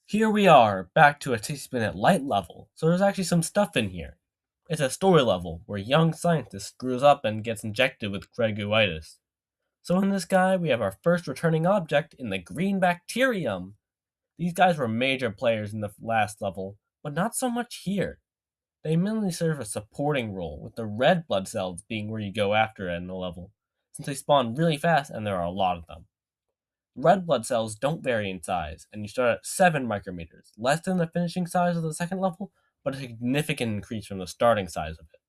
Here we are, back to a 60-minute light level, so there's actually some stuff in here. It's a story level, where a young scientist screws up and gets injected with greguitis. So in this guy, we have our first returning object in the green bacterium. These guys were major players in the last level, but not so much here. They mainly serve a supporting role, with the red blood cells being where you go after in the level, since they spawn really fast and there are a lot of them. Red blood cells don't vary in size, and you start at 7 micrometers, less than the finishing size of the second level, but a significant increase from the starting size of it.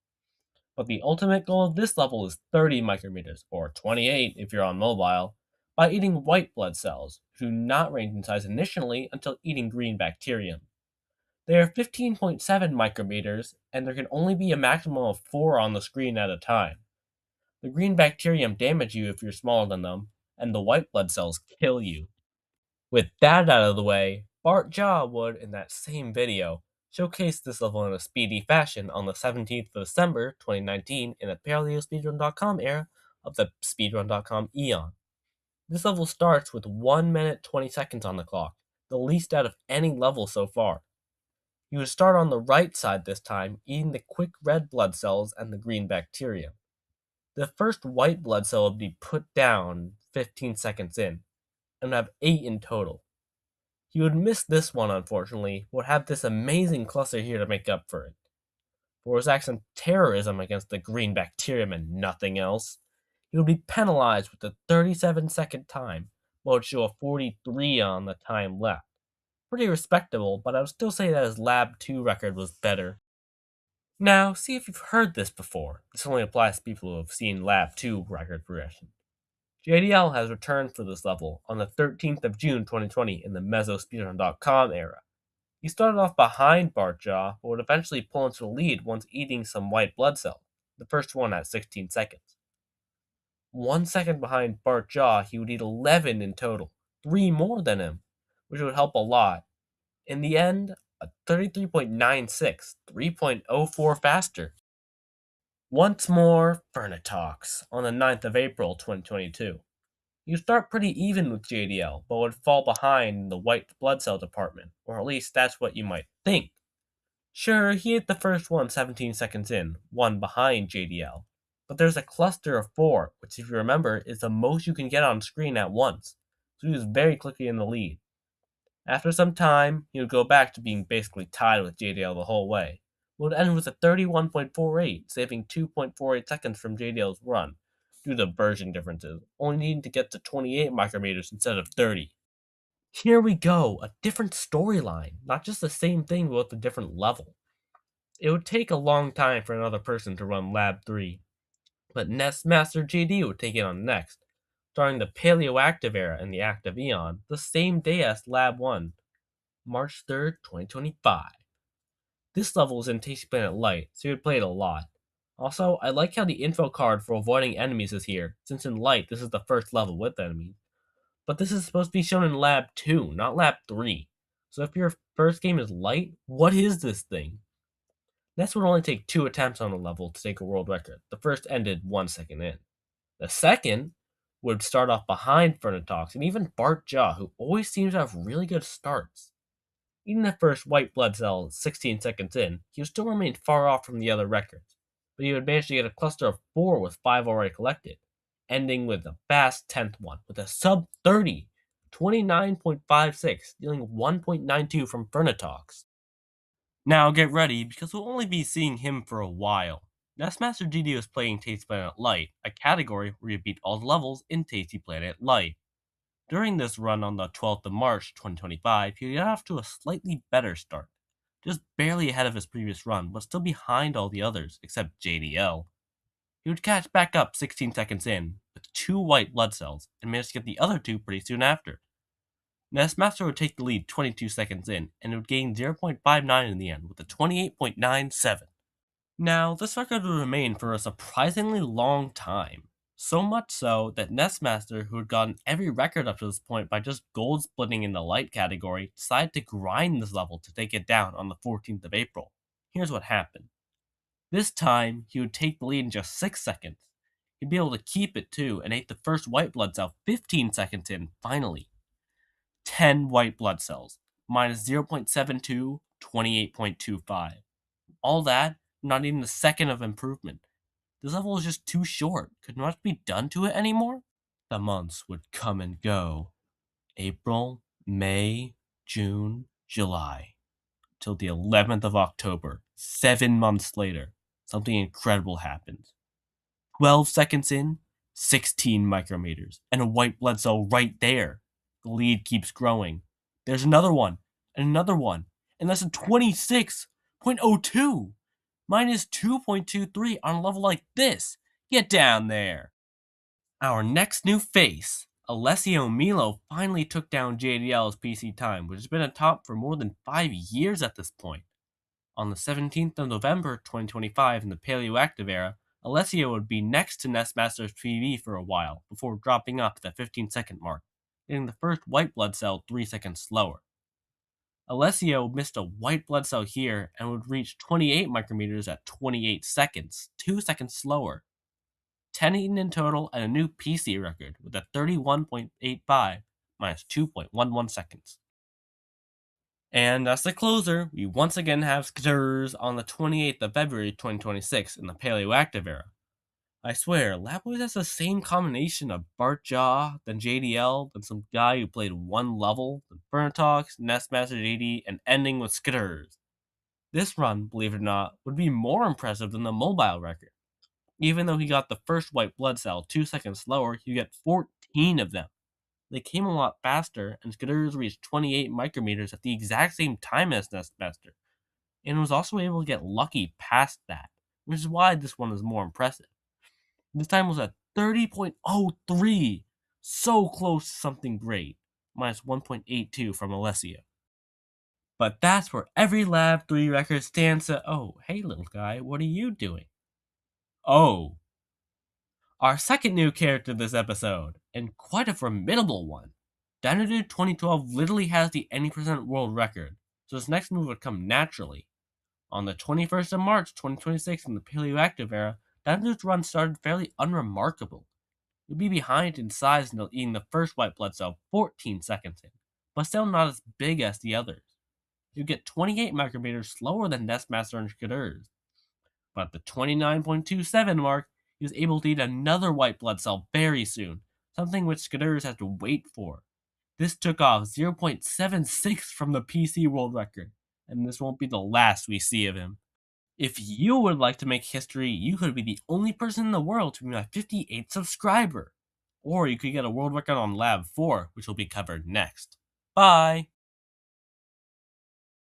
But the ultimate goal of this level is 30 micrometers, or 28 if you're on mobile, by eating white blood cells, who do not range in size initially until eating green bacterium. They are 15.7 micrometers, and there can only be a maximum of 4 on the screen at a time. The green bacterium damage you if you're smaller than them, and the white blood cells kill you. With that out of the way, Bart Jaw would, in that same video, showcase this level in a speedy fashion on the 17th of December 2019 in the PaleoSpeedrun.com era of the Speedrun.com Eon. This level starts with 1 minute 20 seconds on the clock, the least out of any level so far. You would start on the right side this time, eating the quick red blood cells and the green bacteria. The first white blood cell would be put down 15 seconds in, and have 8 in total. He would miss this one, unfortunately, but would have this amazing cluster here to make up for it. For his acts of terrorism against the green bacterium and nothing else, he would be penalized with a 37-second time, but would show a 43 on the time left. Pretty respectable, but I would still say that his Lab 2 record was better. Now, see if you've heard this before. This only applies to people who have seen Lab 2 record progression. JDL has returned for this level on the 13th of June 2020 in the MesoSpeedrun.com era. He started off behind Bartjaw, but would eventually pull into the lead once eating some white blood cells, the first one at 16 seconds. 1 second behind Bartjaw, he would eat 11 in total, 3 more than him, which would help a lot. In the end, a 33.96, 3.04 faster. Once more, Fernatox, on the 9th of April 2022. You start pretty even with JDL, but would fall behind in the white blood cell department, or at least that's what you might think. Sure, he hit the first one 17 seconds in, one behind JDL, but there's a cluster of 4, which if you remember is the most you can get on screen at once, so he was very quickly in the lead. After some time, he would go back to being basically tied with JDL the whole way. It would end with a 31.48, saving 2.48 seconds from JDL's run, due to version differences, only needing to get to 28 micrometers instead of 30. Here we go, a different storyline, not just the same thing but with a different level. It would take a long time for another person to run Lab 3, but Nest Master JD would take it on next, starting the Paleoactive era and the Active Eon the same day as Lab 1, March 3rd, 2025. This level is in Tasty Planet Light, so you would play it a lot. Also, I like how the info card for avoiding enemies is here, since in Light this is the first level with enemies. But this is supposed to be shown in Lab 2, not Lab 3. So if your first game is Light, what is this thing? Ness would only take 2 attempts on the level to take a world record. The first ended 1 second in. The second would start off behind Fernatox and even Bart Jaw, who always seems to have really good starts. Eating the first white blood cell 16 seconds in, he would still remain far off from the other records, but he would manage to get a cluster of 4 with 5 already collected, ending with a fast 10th one with a sub 30, 29.56, dealing 1.92 from Fernatox. Now get ready, because we'll only be seeing him for a while. Nestmaster GD was playing Tasty Planet Light, a category where you beat all the levels in Tasty Planet Light. During this run on the 12th of March 2025, he got off to a slightly better start, just barely ahead of his previous run, but still behind all the others except JDL. He would catch back up 16 seconds in, with 2 white blood cells, and managed to get the other 2 pretty soon after. Nestmaster would take the lead 22 seconds in, and would gain 0.59 in the end with a 28.97. Now, this record would remain for a surprisingly long time. So much so that Nestmaster, who had gotten every record up to this point by just gold splitting in the light category, decided to grind this level to take it down on the 14th of April. Here's what happened. This time, he would take the lead in just 6 seconds. He'd be able to keep it too, and ate the first white blood cell 15 seconds in, finally. 10 white blood cells. minus 0.72, 28.25. All that, not even a second of improvement. This level is just too short. Could not be done to it anymore? The months would come and go. April, May, June, July. Till the 11th of October, 7 months later, something incredible happens. 12 seconds in, 16 micrometers, and a white blood cell right there. The lead keeps growing. There's another one, and another one, and that's a 26.02, minus 2.23 on a level like this. Get down there. Our next new face, Alessio Milo, finally took down JDL's PC time, which has been atop for more than 5 years at this point. On the 17th of November 2025 in the Paleoactive era, Alessio would be next to Nestmaster's PV for a while, before dropping off at the 15-second mark, getting the first white blood cell 3 seconds slower. Alessio missed a white blood cell here and would reach 28 micrometers at 28 seconds, 2 seconds slower. 10 eaten in total and a new PC record with a 31.85 minus 2.11 seconds. And as the closer, we once again have Skitters on the 28th of February 2026 in the Paleoactive era. I swear, Lapwood has the same combination of Bartjaw, then JDL, then some guy who played one level, then Furnatalks, Nestmaster JD, and ending with Skitters. This run, believe it or not, would be more impressive than the mobile record. Even though he got the first white blood cell 2 seconds slower, you get 14 of them. They came a lot faster, and Skitters reached 28 micrometers at the exact same time as Nestmaster, and was also able to get lucky past that, which is why this one is more impressive. This time was at 30.03, so close to something great, minus 1.82 from Alessio. But that's where every Lab 3 record stands to, oh, hey little guy, what are you doing? Oh, our second new character this episode, and quite a formidable one. Dinodude 2012 literally has the 80% world record, so his next move would come naturally. On the 21st of March 2026 in the Paleoactive era, Dinodude's run started fairly unremarkable. He would be behind in size until eating the first white blood cell 14 seconds in, but still not as big as the others. He would get 28 micrometers slower than Nestmaster and Skitters. But at the 29.27 mark, he was able to eat another white blood cell very soon, something which Skitters had to wait for. This took off 0.76 from the PC world record, and this won't be the last we see of him. If you would like to make history, you could be the only person in the world to be my 58th subscriber. Or you could get a world record on Lab 4, which will be covered next. Bye!